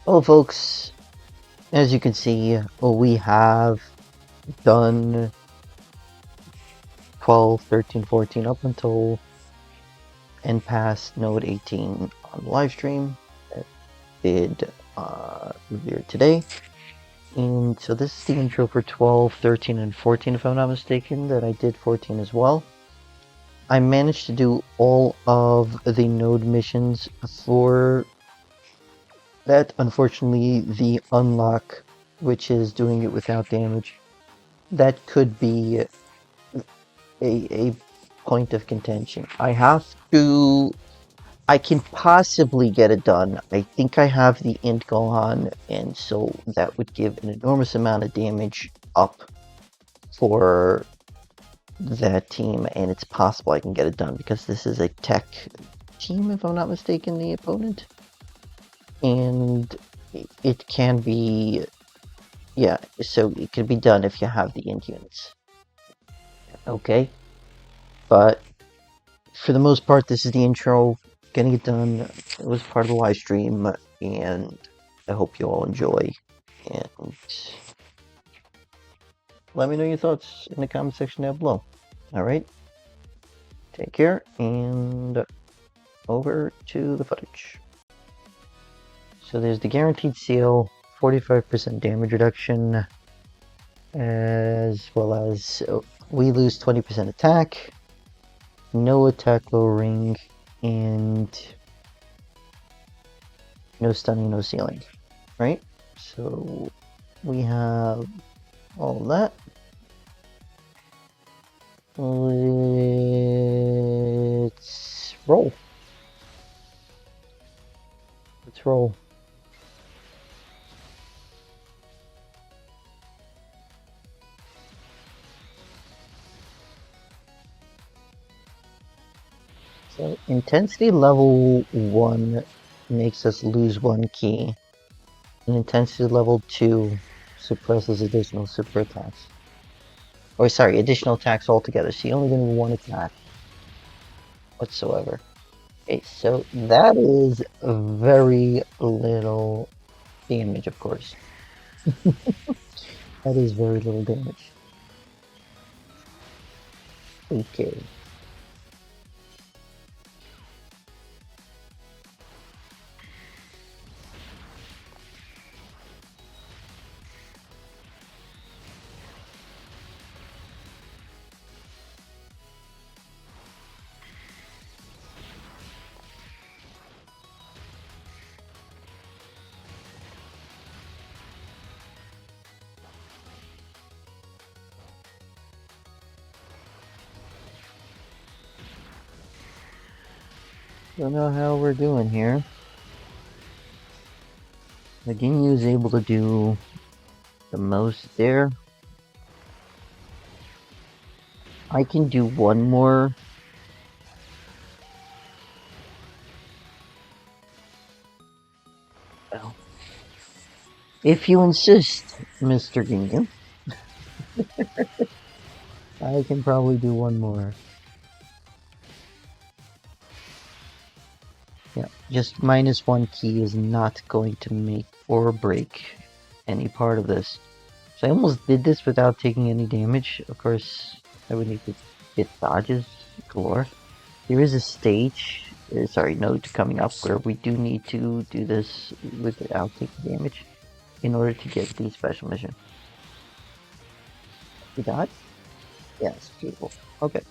Well, folks, as you can see, we have done 12, 13, 14 up until and past node 18 on the live stream that did earlier today. And so this is the intro for 12, 13, and 14, if I'm not mistaken, that I did 14 as well. I managed to do all of the node missions for that. Unfortunately, the unlock, which is doing it without damage, that could be a point of contention. I can possibly get it done. I think I have the int Gohan, and so that would give an enormous amount of damage up for that team, and it's possible I can get it done because this is a tech team, if I'm not mistaken, the opponent. And it can be, yeah, so it can be done if you have the int units. Okay, but for the most part, this is the intro. Getting it done. It was part of the live stream, and I hope you all enjoy. And let me know your thoughts in the comment section down below. All right, take care, and over to the footage. So there's the guaranteed seal, 45% damage reduction, as well as we lose 20% attack, no attack lowering, and no stunning, no sealing, right? So we have all that. Let's roll. Let's roll. So intensity level 1 makes us lose 1 key. And intensity level 2 suppresses additional super attacks. Or sorry, additional attacks altogether. So you only get 1 attack whatsoever. Okay, so that is very little damage, of course. That is very little damage. Okay. Don't know how we're doing here. The Ginyu is able to do the most there. I can do one more. Well, if you insist, Mr. Ginyu, I can probably do one more. Yeah, just -1 key is not going to make or break any part of this. So I almost did this without taking any damage. Of course, I would need to get dodges galore. There is a stage, node coming up where we do need to do this without taking damage in order to get the special mission. You dodge? Yes, beautiful. Okay.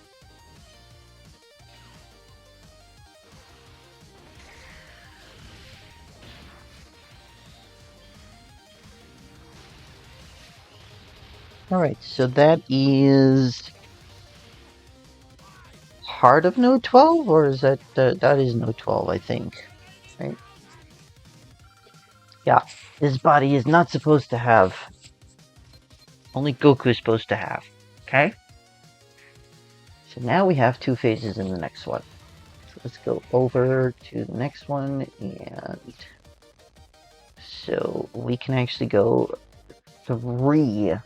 Alright, so that is part of node 12, or is that, that is node 12, I think, right? Yeah, this body is not supposed to have. Only Goku is supposed to have, okay? So now we have 2 phases in the next one. So let's go over to the next one, and so we can actually go three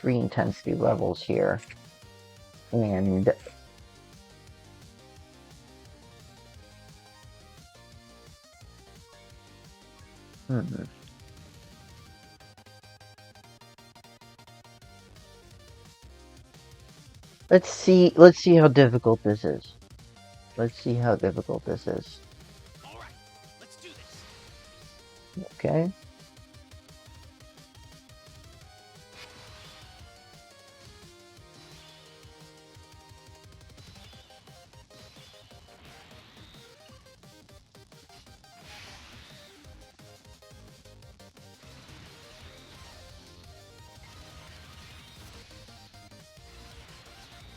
intensity levels here, and Hmm. Let's see how difficult this is. Let's see how difficult this is. All right, let's do this. Okay.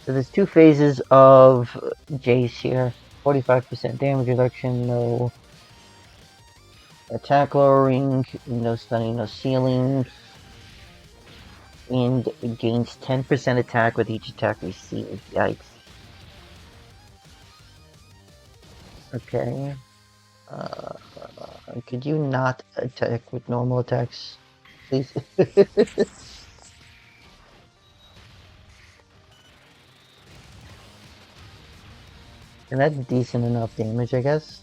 So there's two phases of Jace here. 45% damage reduction, no attack lowering, no stunning, no sealing, and it gains 10% attack with each attack received. Yikes. Okay. Could you not attack with normal attacks, please? And that's decent enough damage, I guess.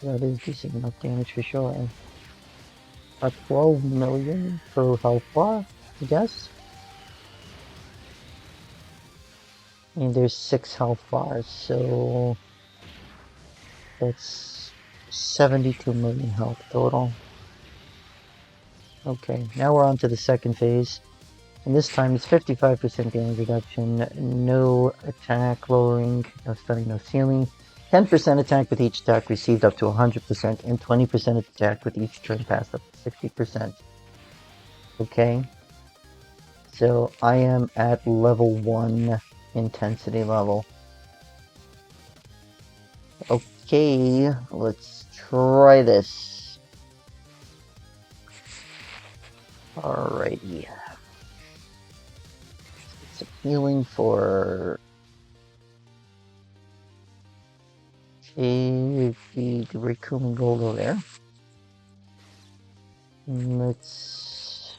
That is decent enough damage for sure. 12 million per health bar, I guess. And there's 6 health bars, so that's 72 million health total. Okay, now we're on to the second phase. And this time it's 55% damage reduction, no attack lowering, no stunning, no sealing. 10% attack with each attack received up to 100%, and 20% attack with each turn passed up to 60%. Okay, so I am at level 1 intensity level. Okay, let's try this. Alrighty. Some healing for the Raccoon Gold over there. Let's...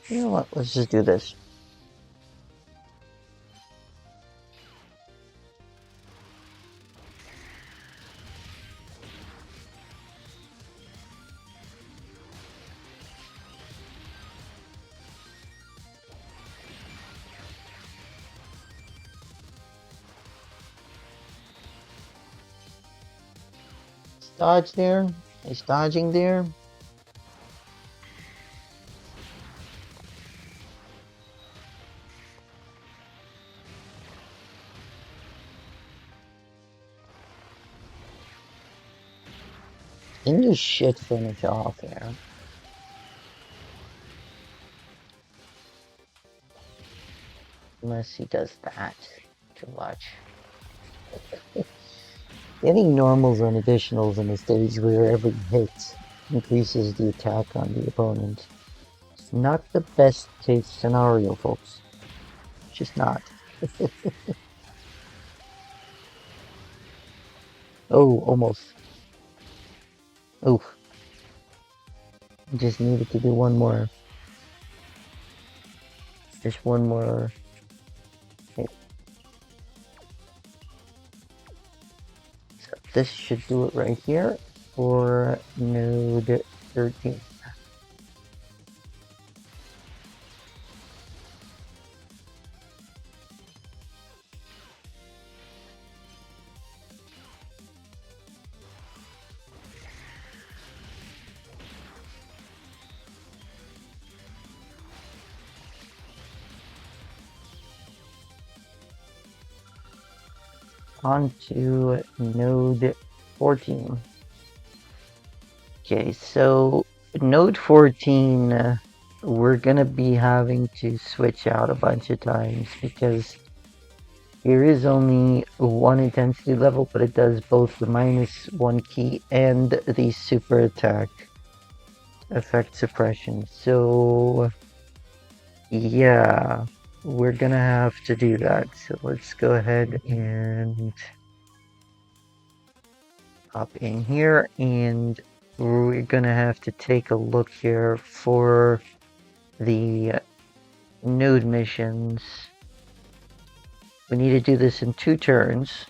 You know what? Let's just do this. Dodge there. He's dodging there. Can you shit finish off there? Unless he does that too much. Getting normals and additionals in a stage where every hit increases the attack on the opponent. It's not the best case scenario, folks. It's just not. Oh, almost. Oof. Just needed to do one more. Just one more. Okay. So this should do it right here for node 13. On to node 14. Okay, so node 14, we're gonna be having to switch out a bunch of times because here is only one intensity level, but it does both the -1 key and the super attack effect suppression. So yeah, we're gonna have to do that. So let's go ahead and hop in here, and we're gonna have to take a look here for the node missions. We need to do this in 2 turns.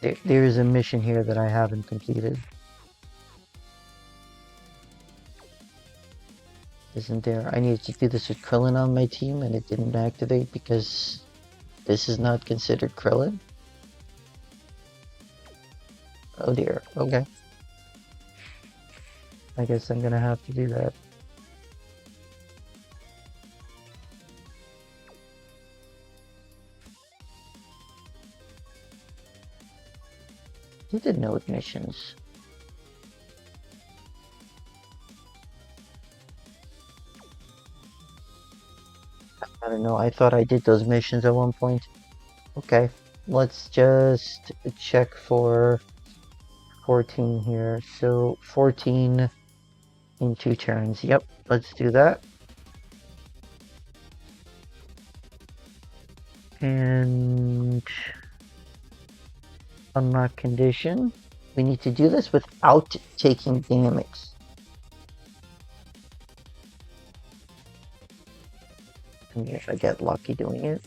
There is a mission here that I haven't completed. Isn't there? I needed to do this with Krillin on my team and it didn't activate because this is not considered Krillin. Oh dear, okay. I guess I'm gonna have to do that. He did node missions. I don't know, I thought I did those missions at one point. Okay, let's just check for 14 here. So 14 in 2 turns. Yep, let's do that. And unlock condition. We need to do this without taking damage. And if I get lucky doing it.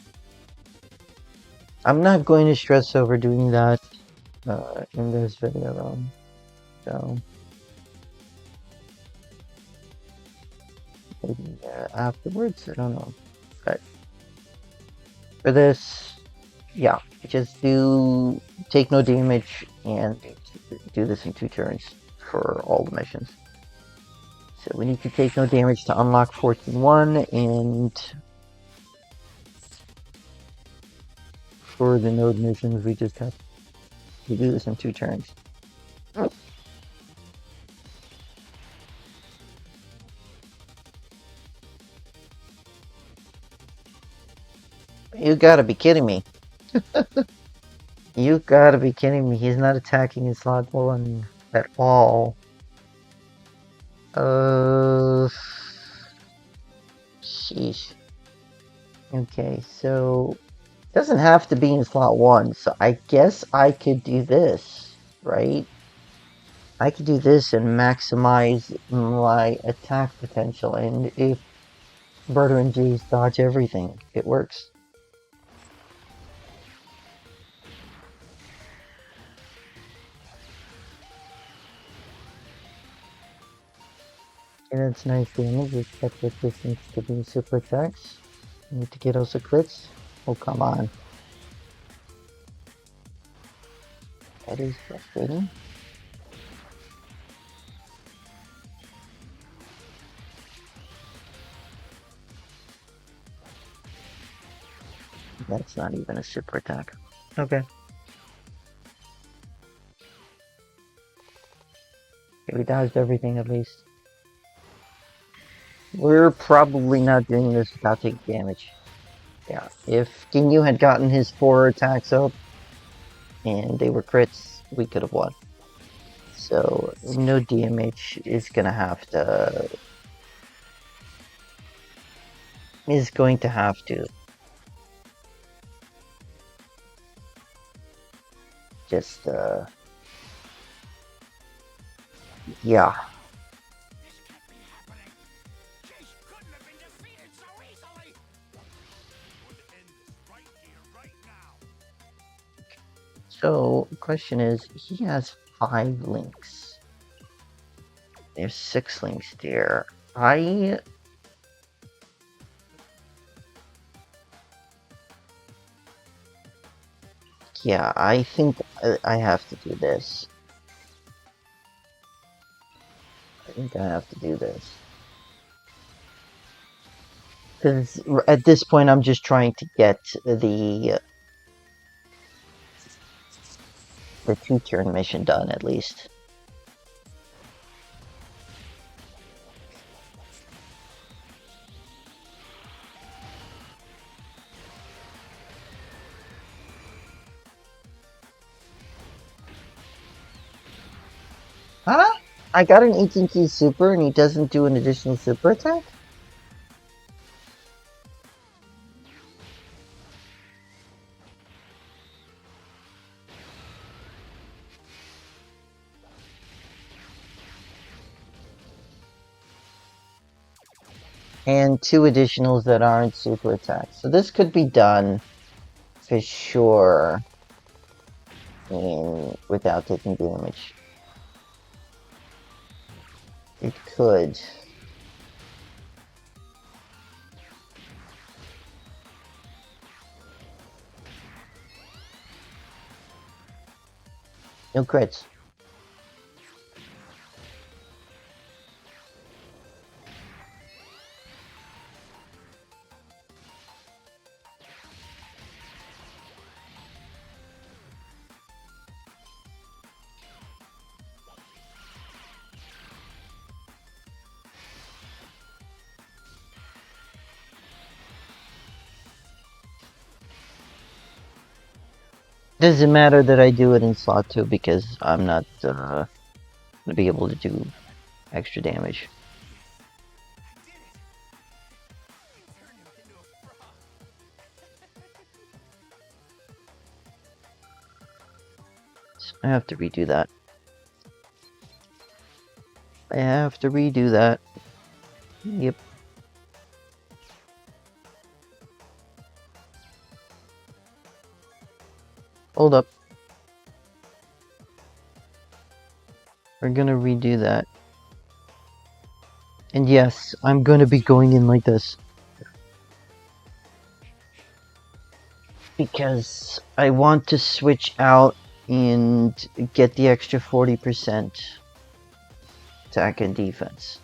I'm not going to stress over doing that in this video though. So maybe afterwards, I don't know. But for this, yeah, just take no damage and do this in 2 turns for all the missions. So we need to take no damage to unlock 14-1, and for the node missions, we just have to do this in 2 turns. You gotta be kidding me. You gotta be kidding me. He's not attacking in slot 1 at all. Sheesh. Okay, so doesn't have to be in slot 1, so I guess I could do this, right? I could do this and maximize my attack potential, and if Berta and G's dodge everything, it works. And it's nice damage, we expect that this needs to be super attacks. We need to get also crits. Oh, come on. That is frustrating. That's not even a super attack. Okay. Okay, we dodged everything at least. We're probably not doing this without taking damage. Yeah, if Ginyu had gotten his 4 attacks up and they were crits, we could have won. So no damage is going to have to just yeah. This can't be happening. Chase couldn't have been defeated so easily. We're going to end this right here, right now. So question is, he has 5 links. There's 6 links there. Yeah, I think I have to do this. I think I have to do this. Because at this point, I'm just trying to get the 2-turn mission done, at least. Huh? I got an 18 key super and he doesn't do an additional super attack? and 2 additionals that aren't super attacks. So this could be done for sure without taking damage. It could. No crits. Doesn't matter that I do it in slot 2 because I'm not gonna be able to do extra damage. So I have to redo that. I have to redo that. Yep. Hold up. We're gonna redo that. And yes, I'm gonna be going in like this. Because I want to switch out and get the extra 40% attack and defense.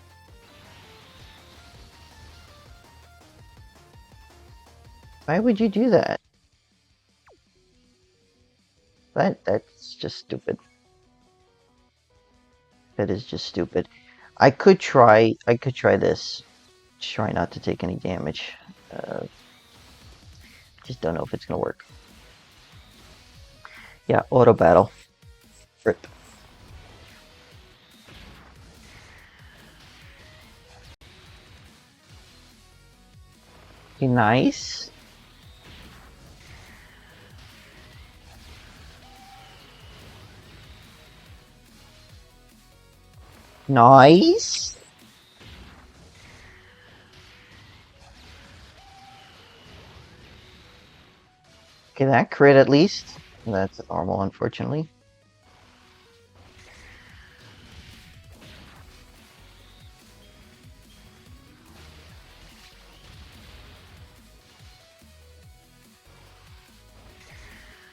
Why would you do that? That's just stupid. That is just stupid. I could try this. Try not to take any damage. Just don't know if it's gonna work. Yeah, auto battle. Rip. Okay, nice. Nice. Okay, that crit at least. That's normal, unfortunately.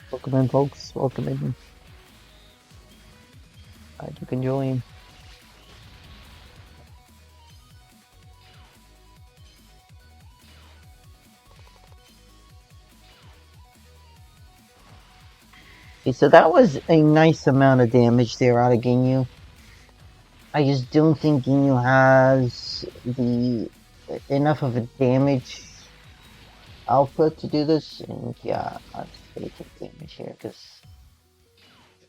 Welcome in, folks. Welcome in. Glad you can join. Okay, so that was a nice amount of damage there out of Ginyu. I just don't think Ginyu has the enough of a damage output to do this. And yeah, I'm just gonna take damage here because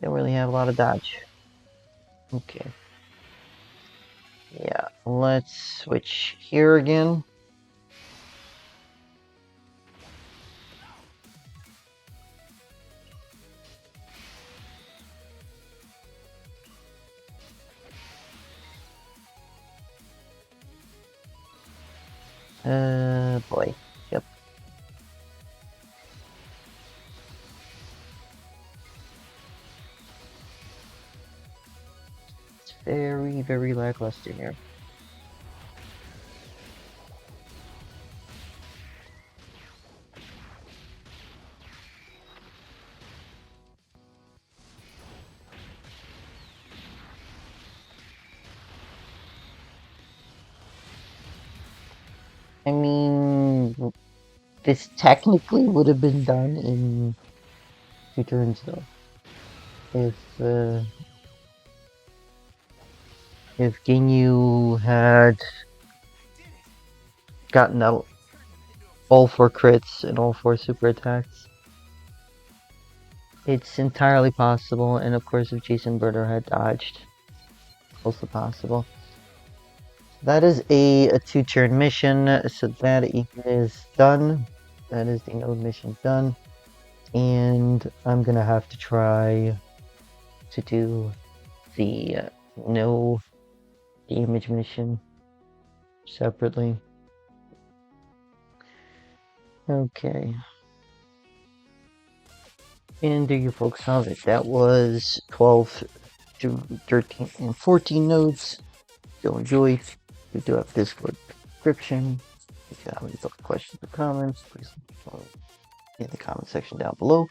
they don't really have a lot of dodge. Okay. Yeah, let's switch here again. Boy. Yep. It's very, very lackluster here. I mean, this technically would have been done in 2 turns though. If Ginyu had gotten out all 4 crits and all 4 super attacks, it's entirely possible. And of course, if Jason Birder had dodged, also possible. That is a 2-turn mission, so that is done. That is the node mission done. And I'm gonna have to try to do the no damage mission separately. Okay. And there you folks have it. That was 12 to 13 and 14 nodes. So enjoy. We do have Discord description. If you have any questions or comments, please in the comment section down below.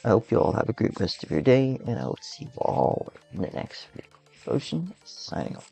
I hope you all have a great rest of your day, and I will see you all in the next video. Ocean, signing off.